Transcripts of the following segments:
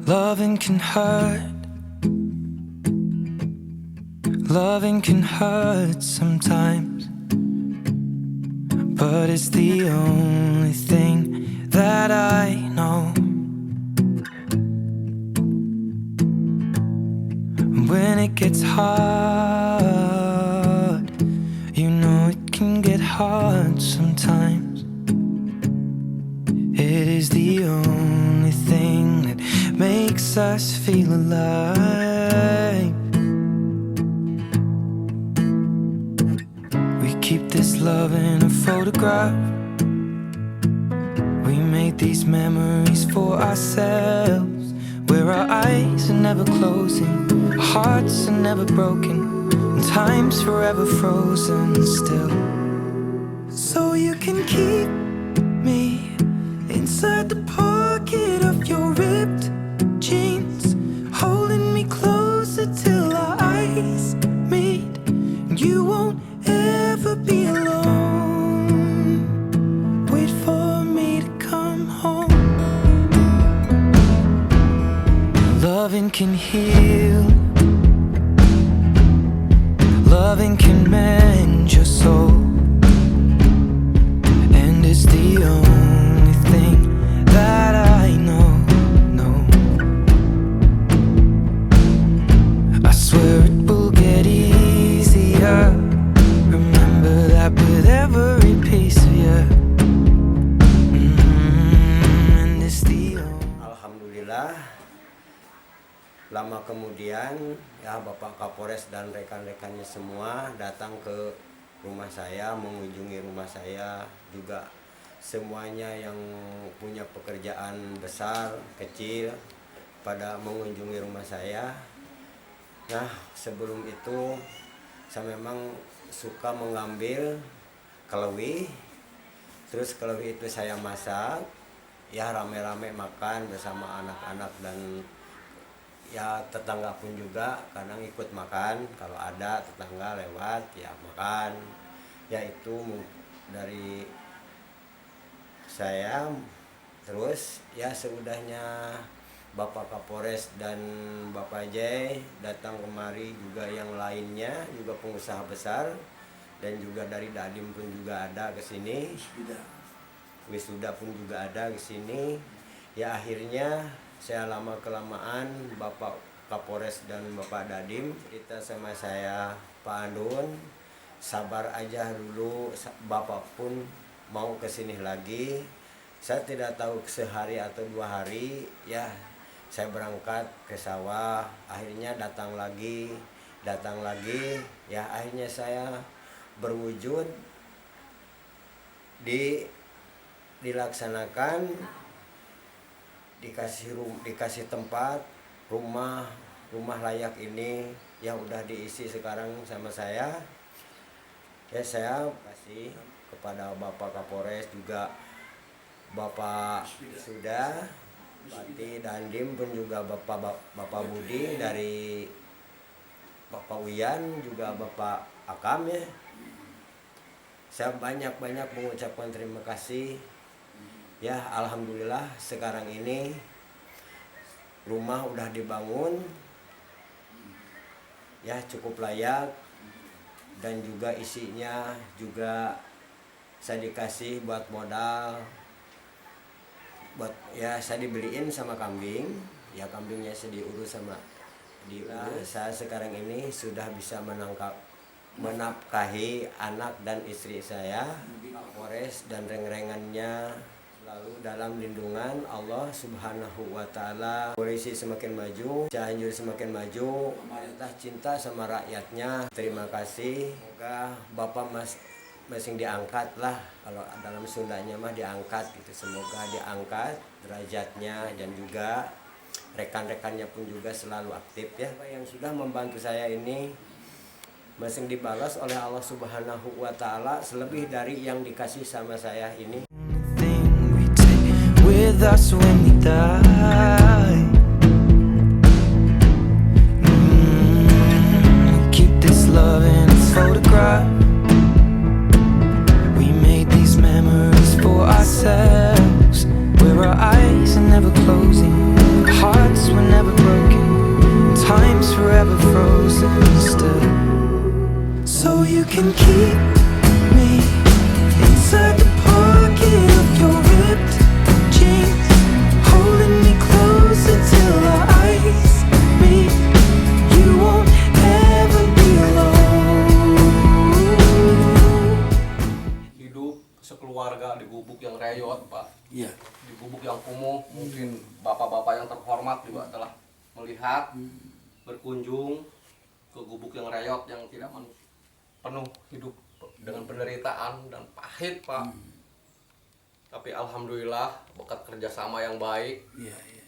Loving can hurt. Loving can hurt sometimes, but it's the only thing that I know. When it gets hard, you know it can get hard sometimes. It is the only thing that makes us feel alive. We keep this love in a photograph. We made these memories for ourselves, where our eyes are never closing, our hearts are never broken, and time's forever frozen still. So you can keep me inside the pocket of your ripped jeans, holding me closer till our eyes meet, and you won't ever be alone. Wait for me to come home. Loving can heal. Loving can mend your soul, and it's the only thing that I know. I swear it will get easier. Remember that with every piece of you. And it's the only... Alhamdulillah, lama kemudian ya Bapak Kapolres dan rekan-rekannya semua datang ke rumah saya, mengunjungi rumah saya, juga semuanya yang punya pekerjaan besar, kecil pada mengunjungi rumah saya. Nah, sebelum itu saya memang suka mengambil kelewi, terus kelewi itu saya masak, ya rame-rame makan bersama anak-anak dan ya tetangga pun juga kadang ikut makan, kalau ada tetangga lewat ya makan. Ya itu dari saya. Terus ya seudahnya Bapak Kapolres dan Bapak Jay datang kemari, juga yang lainnya juga pengusaha besar dan juga dari Dadim pun juga ada ke sini, wisuda pun juga ada ke sini. Ya akhirnya saya lama kelamaan Bapak Kapolres dan Bapak Dadim cerita sama saya, Pak Andun sabar aja dulu, Bapak pun mau kesini lagi. Saya tidak tahu sehari atau 2 hari, ya saya berangkat ke sawah, akhirnya datang lagi, ya akhirnya saya berwujud dilaksanakan, dikasih tempat rumah layak ini yang udah diisi sekarang sama saya. Ya saya kasih kepada Bapak Kapolres, juga Bapak sudah Bupati Dandim pun juga Bapak Budi, dari Bapak Wiyan juga Bapak Akam ya. Saya banyak-banyak mengucapkan terima kasih. Ya alhamdulillah sekarang ini rumah udah dibangun, ya cukup layak, dan juga isinya juga saya dikasih buat modal, buat ya saya dibeliin sama kambing, ya kambingnya saya diurus sama saya sekarang ini sudah bisa menafkahi anak dan istri saya. Kapolres dan reng-rengannya selalu dalam lindungan Allah Subhanahu wa Ta'ala. Polisi semakin maju, Cianjur semakin maju, pemerintah cinta sama rakyatnya. Terima kasih. Semoga Bapak masing diangkat lah, kalau dalam Sundanya mah diangkat gitu. Semoga diangkat derajatnya, dan juga rekan-rekannya pun juga selalu aktif ya. Yang sudah membantu saya ini masing dibalas oleh Allah Subhanahu wa Ta'ala selebih dari yang dikasih sama saya ini. With us when we die. Keep this love in a photograph. We made these memories for ourselves, where our eyes are never closing, hearts were time's forever frozen still. So you can keep me inside the pocket of your ripped jeans, holding me closer till our eyes meet. You won't ever be alone. Hidup sekeluarga di gubuk yang reyot, Pak. Iya. Di gubuk yang kumuh, mungkin bapak-bapak yang terhormat juga telah melihat, berkunjung ke gubuk yang reyot yang tidak penuh hidup dengan penderitaan dan pahit, Pak. Tapi alhamdulillah berkat kerjasama yang baik, Iya, iya.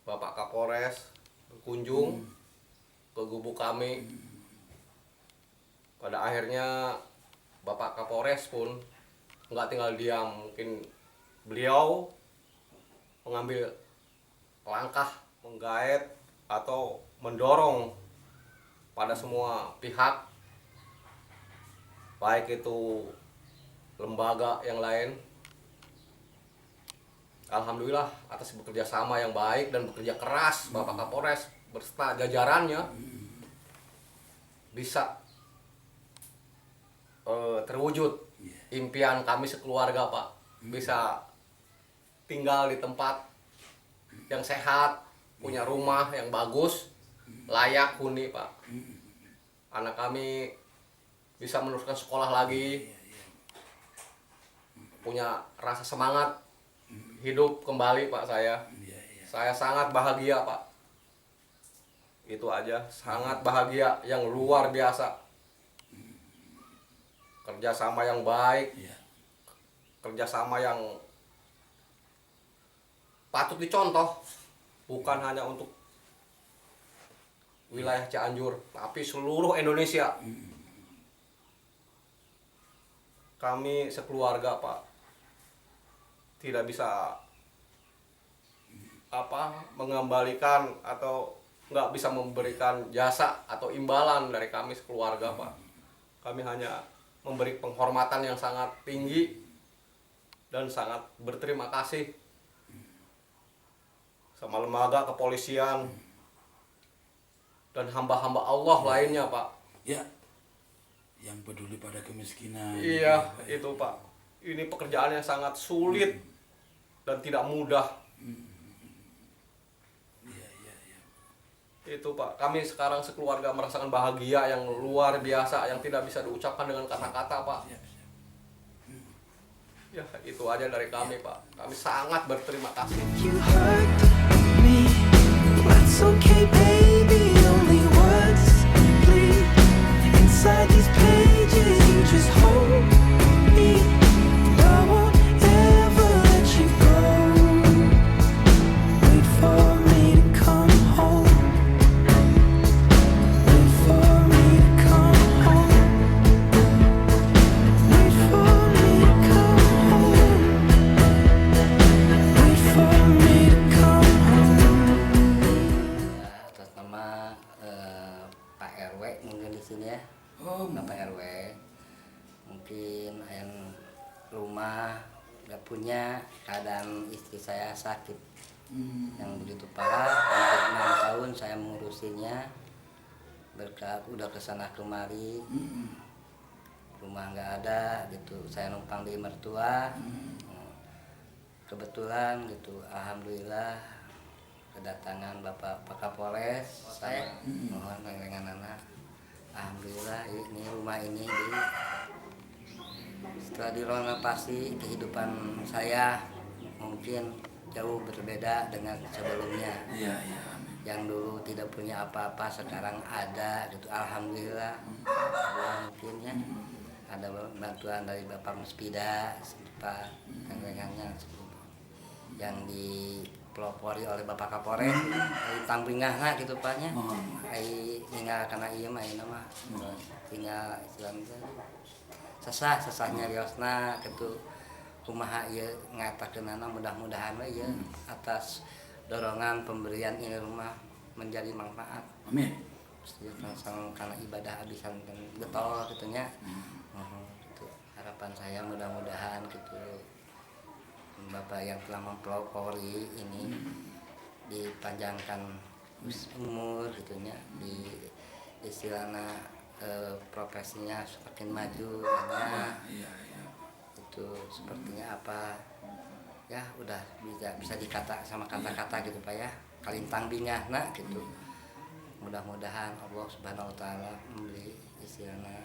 Bapak Kapolres berkunjung ke gubuk kami. Pada akhirnya Bapak Kapolres pun nggak tinggal diam, mungkin beliau mengambil langkah menggait atau mendorong pada semua pihak, baik itu lembaga yang lain. Alhamdulillah atas bekerja sama yang baik dan bekerja keras Bapak Kapolres beserta jajarannya bisa terwujud impian kami sekeluarga, Pak. Bisa tinggal di tempat yang sehat, punya rumah yang bagus, layak huni, Pak. Anak kami bisa meneruskan sekolah lagi, punya rasa semangat hidup kembali, Pak. Saya sangat bahagia, Pak. Itu aja, sangat bahagia yang luar biasa. Kerjasama yang baik, kerjasama yang patut dicontoh, bukan hanya untuk wilayah Cianjur, tapi seluruh Indonesia. Kami sekeluarga, Pak, tidak bisa mengembalikan atau nggak bisa memberikan jasa atau imbalan dari kami sekeluarga, Pak. Kami hanya memberi penghormatan yang sangat tinggi dan sangat berterima kasih sama lembaga kepolisian dan hamba-hamba Allah lainnya, Pak. Ya, yang peduli pada kemiskinan. Iya, itu, Pak. Ini pekerjaan yang sangat sulit dan tidak mudah. Itu, Pak. Kami sekarang sekeluarga merasakan bahagia yang luar biasa yang tidak bisa diucapkan dengan kata-kata, Pak. Ya, itu aja dari kami, Pak. Kami sangat berterima kasih. You hurt me, that's okay, baby. Only words bleed inside these pages. You just hold me. I won't ever let you go. Wait for me to come home. Wait for me to come home. Wait for me to come home. Wait for me to come home. Atas nama Pak RW mungkin di sini ya. Bapak RW mungkin yang rumah nggak punya, keadaan istri saya sakit yang begitu parah, hampir 6 tahun saya mengurusinya, berkat udah kesana kemari, rumah nggak ada gitu, saya numpang di mertua. Kebetulan gitu, alhamdulillah kedatangan Bapak Kapolres, saya mohon dengan anak. Alhamdulillah ini rumah ini setelah direnovasi, kehidupan saya mungkin jauh berbeda dengan sebelumnya. Iya, iya. Yang dulu tidak punya apa-apa sekarang ada gitu, alhamdulillah. Mungkin ya ada bantuan dari Bapak Muspida, Pak yang dipelopori oleh Bapak Kapolres, tampingahna gitu Paknya. Tinggal karena iya mah nama tinggal istilahnya sesahnya riosna gitu kumaha ieu ngatakeunana, mudah-mudahan we ieu atas dorongan pemberian ini rumah menjadi manfaat. Amin. Langsung karena ibadah abisan dan getol gitu nya. Gitu. Harapan saya mudah-mudahan gitu Bapak yang telah mempelopori ini dipanjangkan umur gitunya di istilahnya profesinya semakin maju karena Iya. itu sepertinya apa ya udah bisa dikata sama kata-kata gitu Pak ya kalintang bingah nah gitu mudah-mudahan Allah Subhanahu Wa Taala memberi istilahnya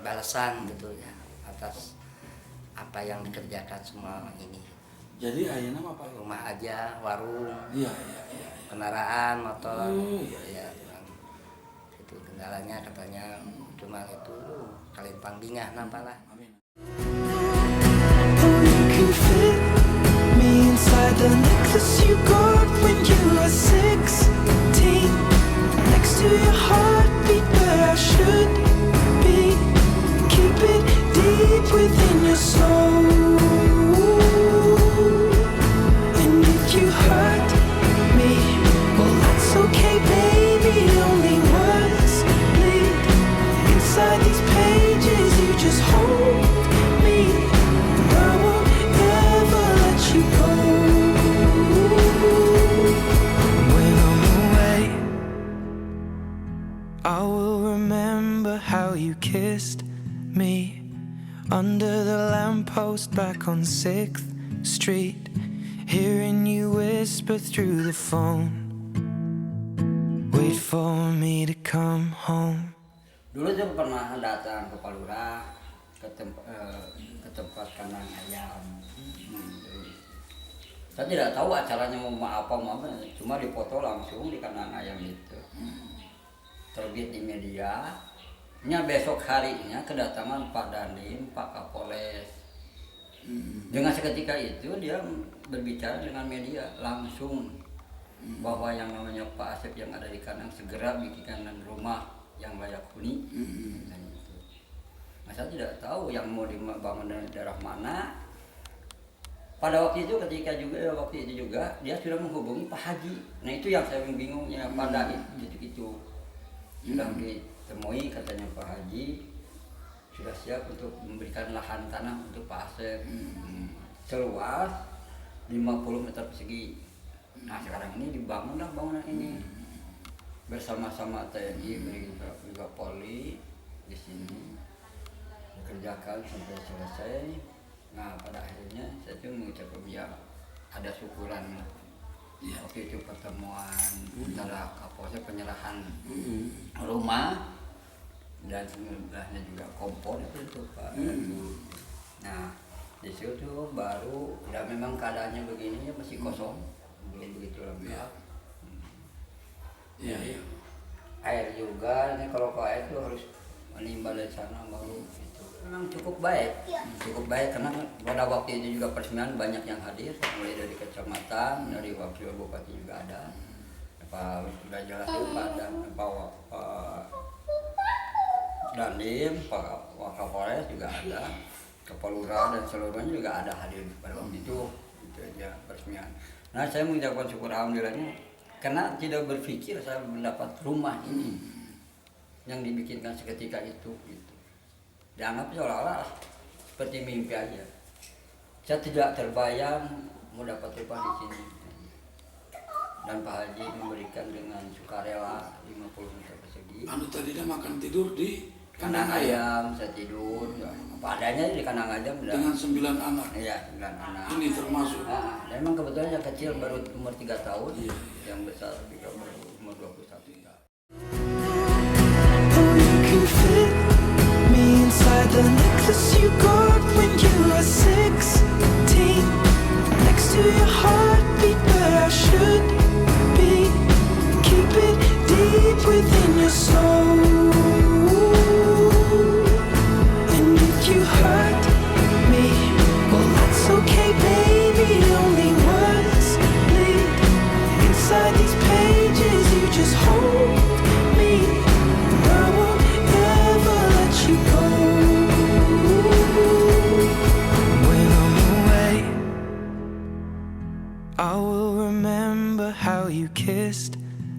balasan gitu ya atas apa yang dikerjakan semua ini. Jadi ayeuna mah Pak. Rumah aja, warung, Iya. kendaraan, motor, Iya. ya, itu kendalanya katanya cuma itu kalintang bingah nampak lah. Amin. Oh, you can fit me inside the necklace you got when you were 16. Next to your heartbeat where I should be. Keep it deep within your soul. And if you hurt me, well that's okay baby. Only words bleed inside these pages. You just hold me. I won't ever let you go. When I'm away, I will remember how you kissed me under the lamppost back on 6th Street, hearing you whisper through the phone, wait for me to come home. Dulu tuh pernah datang ke Palura ke tempat kandang ayam. Saya tidak tahu acaranya mau apa, cuma dipoto langsung di kandang ayam itu. Terbit di media. Nya besok harinya kedatangan Pak Dandim, Pak Kapolres. Dengan seketika itu dia berbicara dengan media langsung bahwa yang namanya Pak Asep yang ada di kandang segera bikinkan rumah yang layak huni. Dan itu. Nah, saya tidak tahu yang mau dibangun dari daerah mana. Pada waktu itu dia sudah menghubungi Pak Haji. Nah itu yang saya bingungnya pada itu sudah ditemui katanya Pak Haji sudah siap untuk memberikan lahan tanah untuk Pak Asep seluas 50 meter persegi. Nah sekarang ini dibangunlah bangunan ini bersama-sama TNI juga Polri di sini dikerjakan sampai selesai. Nah pada akhirnya saya tuh mengucapkan ya ada syukuran waktu itu pertemuan antara Kapolsek penyerahan rumah dan sebelahnya juga kompor itu Pak. Nah di situ baru ya memang keadaannya begini ya masih kosong belum begitu lembab. Iya. Air juga ini kalau ke air itu harus menimba dari sana baru itu memang cukup baik karena pada waktu itu juga peresmian banyak yang hadir mulai dari kecamatan dari wakil bupati juga ada Pak sudah jelas Pak dan Pak Dandim, Pak Wakapolres juga ada, Kepalura dan seluruhnya juga ada hadir pada waktu itu aja peresmian. Nah saya mengucapkan syukur alhamdulillahnya karena tidak berpikir saya mendapat rumah ini yang dibikinkan seketika itu gitu. Dianggap seolah-olah seperti mimpi aja. Saya tidak terbayang mau dapat rumah di sini. Dan Pak Haji memberikan dengan sukarela 50 meter persegi. Anu tadi dia makan tidur di Kandang ayam, saya tidur, ya, apa adanya di kandang ayam. Dengan 9 anak. Iya, 9 anak. Ini termasuk. Nah, dan memang kebetulan yang kecil baru umur 3 tahun, Iya. yang besar juga baru umur 21. Oh, you can fit me inside the necklace you got when you were 16. Next to your heartbeat where I should be. Keep it deep within your soul. And if you hurt me, well that's okay baby. Only words bleed inside these pages. You just hold me. I won't ever let you go. When I'm away, I will remember how you kissed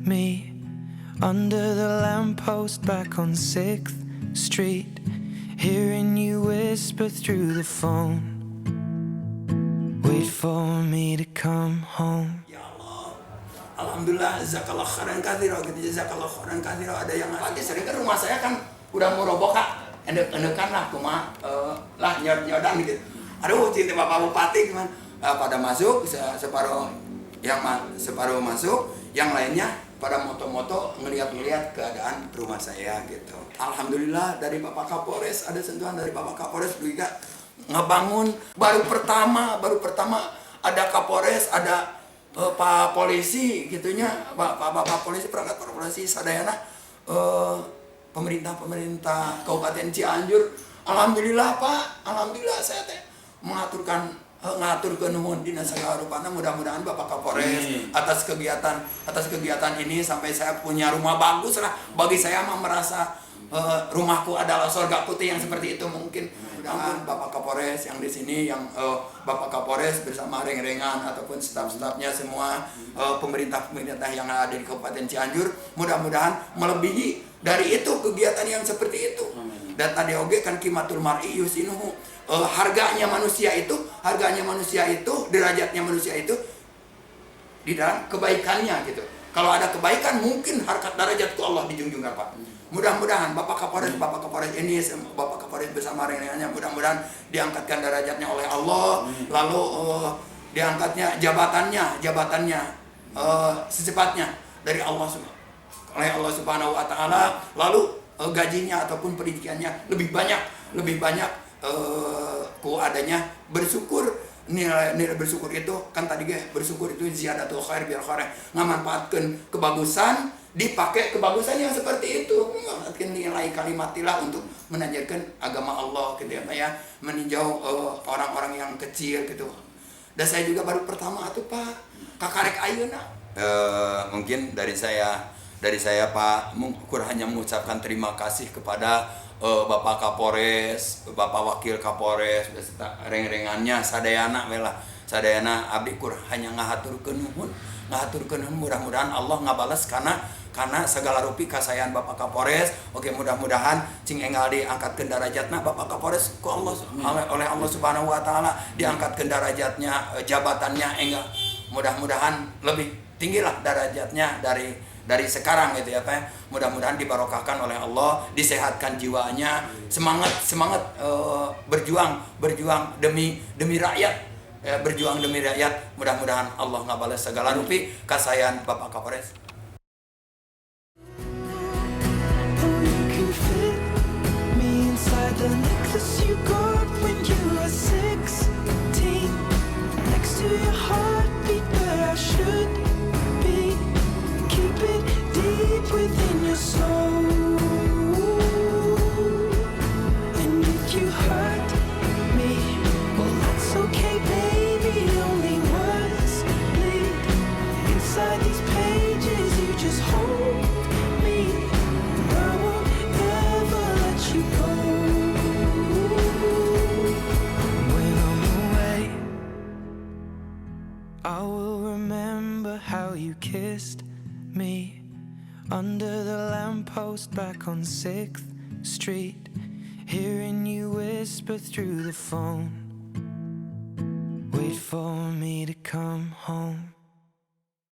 me under the lamppost back on 6th Street, hearing you whisper through the phone, wait for me to come home. Ya Allah, alhamdulillah jazakallah khairan katsira gitu, jazakallah khairan katsira. Ada yang lagi sering kan rumah saya kan udah mau roboh Kak. Endek-endekan lah kumaha lah nyod-nyodan gitu. Aduh cinta Bapak Bupati gimana? Pada masuk separuh separuh masuk, yang lainnya pada moto-moto ngeliat-ngeliat keadaan rumah saya gitu. Alhamdulillah dari Bapak Kapolres, ada sentuhan dari Bapak Kapolres juga ngebangun baru pertama ada Kapolres, ada Pak Polisi gitunya, Bapak Polisi, perangkat polisi sadayana pemerintah Kabupaten Cianjur. Alhamdulillah Pak, alhamdulillah saya teh mengaturkan nuhun dina sagala rupana. Mudah-mudahan Bapak Kapolres atas kegiatan ini sampai saya punya rumah bagus lah. Bagi saya mah merasa rumahku adalah surga putih yang seperti itu mungkin. Mudah-mudahan Bapak Kapolres yang di sini, yang Bapak Kapolres bersama reng-rengan ataupun staf-stafnya semua, pemerintah yang ada di Kabupaten Cianjur, mudah-mudahan melebihi dari itu kegiatan yang seperti itu. Dan tadi oge kan kimatul mar'i yusinuhu, harganya manusia itu, derajatnya manusia itu di dalam kebaikannya gitu. Kalau ada kebaikan mungkin harkat derajatku Allah dijunjungkan Pak. Mudah-mudahan Bapak Kapolres ini, Bapak Kapolres bersama rengannya, mudah-mudahan diangkatkan derajatnya oleh Allah, lalu diangkatnya jabatannya secepatnya dari Allah Subhanahu wa taala, lalu gajinya ataupun pendidikannya lebih banyak ku adanya bersyukur. Nilai bersyukur itu kan tadi bersyukur itu ziyadatul khair bil khair, ngamanfaatkeun kebagusan, dipakai kebagusan yang seperti itu, ngamanfaatkeun nilai kalimatilah untuk menajarkan agama Allah gitu ya, meninjau orang-orang yang kecil gitu. Dan saya juga baru pertama atuh Pak kakarek ayeuna. Mungkin dari saya Pak hanya mengucapkan terima kasih kepada Bapak Kapolres, Bapak Wakil Kapolres, beserta reng-rengannya sadayana abdi kur hanya ngahaturkeun nuhun, mudah-mudahan Allah ngabalas karena segala rupi kasayaan Bapak Kapolres. Oke, mudah-mudahan cing enggal diangkatkeun derajatna Bapak Kapolres ku Allah oleh Allah Subhanahu wa taala, diangkatkeun derajatnya, jabatannya enggal. Mudah-mudahan lebih tinggilah derajatnya dari sekarang gitu ya Pak. Mudah-mudahan dibarokahkan oleh Allah, disehatkan jiwanya, semangat berjuang demi rakyat, berjuang demi rakyat. Mudah-mudahan Allah ngabalas segala rupi kasayaan Bapak Kapolres. The necklace you got when you were 16, next to your heartbeat where I should be. Keep it deep within your soul. And if you hurt me, well that's okay baby, only words bleed inside these pages. You just hold me, I won't ever let you go. I will remember how you kissed me under the lamppost back on 6th Street, hearing you whisper through the phone, wait for me to come home.